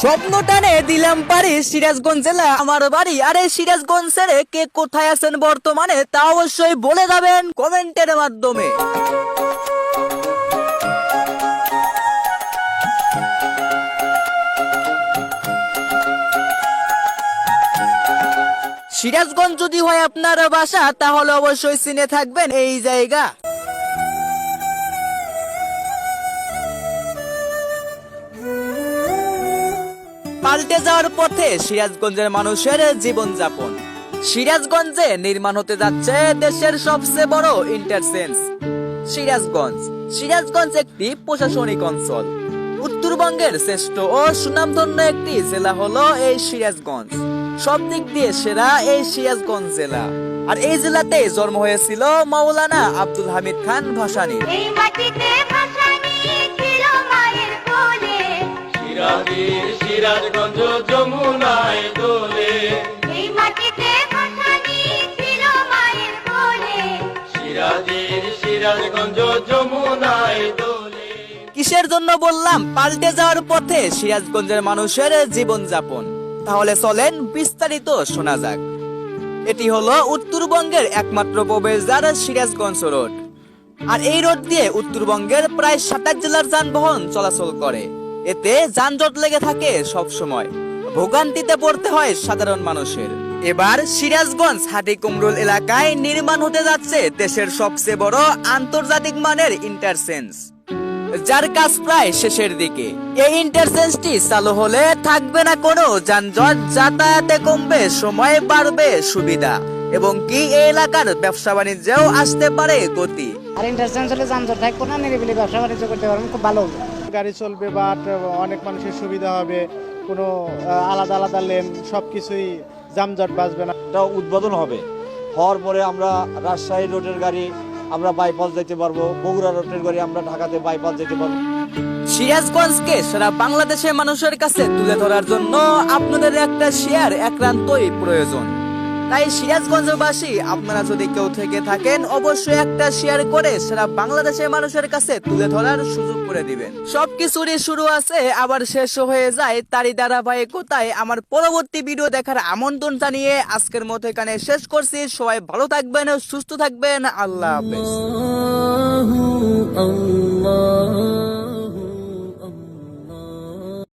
স্বপ্ন টানে দিলাম পারি সিরাজগঞ্জ জেলা আমার বাড়ি। আরে সিরাজগঞ্জ ছেড়ে কে কোথায় আছেন বর্তমানে তা অবশ্যই বলে যাবেন কমেন্টের মাধ্যমে। সিরাজগঞ্জ যদি হয় আপনার বাসা তাহলে অবশ্যই চিনে থাকবেন এই জায়গা। পাল্টে যাওয়ার পথে সিরাজগঞ্জের মানুষের জীবনযাপন। সিরাজগঞ্জে নির্মাণ হতে যাচ্ছে দেশের সবচেয়ে বড় ইন্টারচেঞ্জ সিরাজগঞ্জ। সিরাজগঞ্জ একটি প্রশাসনিক অঞ্চল। উত্তরবঙ্গের শ্রেষ্ঠ ও সুনামধন্য একটি জেলা হলো এই সিরাজগঞ্জ। সব দিক দিয়ে সেরা এই সিরাজগঞ্জ জেলা। আর এই জেলাতে জন্ম হয়েছিল মাওলানা আব্দুল হামিদ খান ভাসানীর। সিরাজগঞ্জ যমুনায় দোলে, এই মাটিতে ভাসানী ছিল মায়ের কোলে। সিরাজগঞ্জ যমুনায় দোলে। কিসের জন্য বললাম পাল্টে যাওয়ার পথে সিরাজগঞ্জের মানুষের জীবনযাপন? তাহলে চলেন বিস্তারিত শোনা যাক। এটি হলো উত্তরবঙ্গের একমাত্র প্রবেশদ্বার সিরাজগঞ্জ রোড। আর এই রোড দিয়ে উত্তরবঙ্গের প্রায় 27 জেলার যানবাহন চলাচল করে। এতে যানজট লেগে থাকে সব সময়, ভোগান্তিতে পড়তে হয় সাধারণ মানুষের। এবার সিরাজগঞ্জ হাটিকুমরুল এলাকায় নির্মাণ হতে যাচ্ছে দেশের সবচেয়ে বড় আন্তর্জাতিক মানের ইন্টারচেঞ্জ, যার কাজ প্রায় শেষের দিকে। এই ইন্টারচেঞ্জটি চালু হলে থাকবে না কোনো যানজট, যাতায়াতে কমবে, সময় বাড়বে সুবিধা, এবং কি এই এলাকার ব্যবসা বাণিজ্যেও আসতে পারে গতি। আর ইন্টারচেঞ্জ হলে যানজট থাকবে না, নিরিবিলি ব্যবসা বাণিজ্য করতে পারবেন, খুব ভালো হবে। গাড়ি চলবে বা অনেক মানুষের সুবিধা হবে, কোনো আলাদা আলাদা লেন, সবকিছুই যানজট বাঁচবে না। এটা উদ্বোধন হবে, হওয়ার পরে আমরা রাজশাহী রোডের গাড়ি আমরা বাইপাস যেতে পারবো, বগুড়া রোডের গাড়ি আমরা ঢাকাতে বাইপাস যেতে পারবো। সিরাজগঞ্জকে সারা বাংলাদেশের মানুষের কাছে তুলে ধরার জন্য আপনাদের একটা শেয়ার একান্তই প্রয়োজন। তাই সিরাজগঞ্জবাসী আপনারা যদি কেউ থেকে থাকেন অবশ্যই একটা শেয়ার করে সারা বাংলাদেশের মানুষের কাছে তুলে ধরার সুযোগ করে দিবেন। সবকিছুরই শুরু আছে আবার শেষ হয়ে যায়, তারই ধারাবাহিকতায় আমার পরবর্তী ভিডিও দেখার আমন্ত্রণ জানিয়ে আজকের মতো এখানে শেষ করছি। সবাই ভালো থাকবেন, সুস্থ থাকবেন, আল্লাহ হাফেজ।